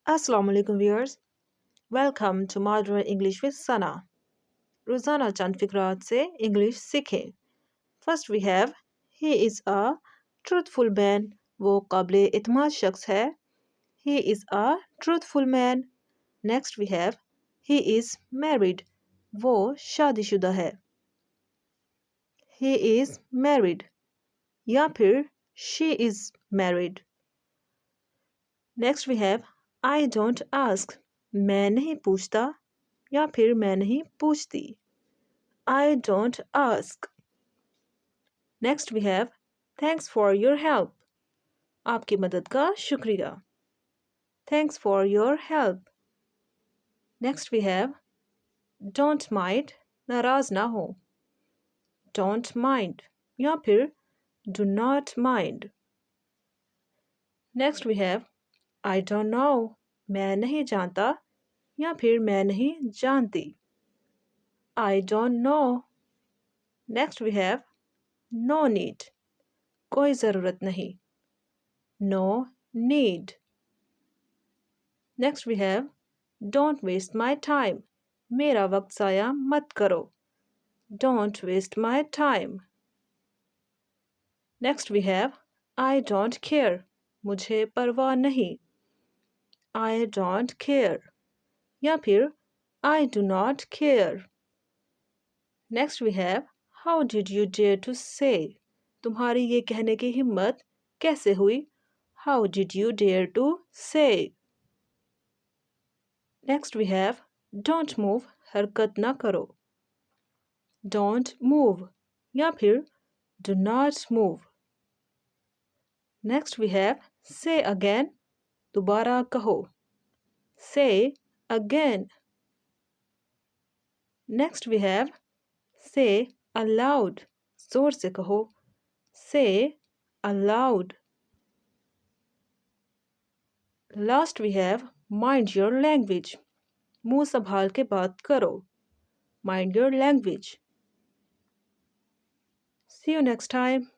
Assalamu alaikum viewers. Welcome to Modern English with Sana. रोजाना चंद फिक्रात से English सीखें. First we have he is a truthful man. वो काबिल इत्मीनान शख्स है. He is a truthful man. Next we have he is married. वो शादीशुदा है. He is married. या फिर she is married. Next we have I don't ask. मैं नहीं पूछता या फिर मैं नहीं पूछती. I don't ask. Next we have thanks for your help. आपकी मदद का शुक्रिया. Thanks for your help. Next we have don't mind. नाराज ना हो. Don't mind या फिर do not mind. Next we have I don't know. मैं नहीं जानता या फिर मैं नहीं जानती. I don't know. Next we have no need. कोई ज़रूरत नहीं. No need. Next we have don't waste my time. मेरा वक्त ज़ाया मत करो. Don't waste my time. Next we have I don't care. मुझे परवाह नहीं. I don't care. या फिर I do not care. Next we have how did you dare to say. तुम्हारी ये कहने की हिम्मत कैसे हुई. How did you dare to say. Next we have don't move. हरकत ना करो. Don't move या फिर do not move. Next we have say again. दोबारा कहो. Say again. Next we have say aloud. जोर से कहो. Say aloud. Last we have mind your language. मुंह संभाल के बात करो. Mind your language. See you next time.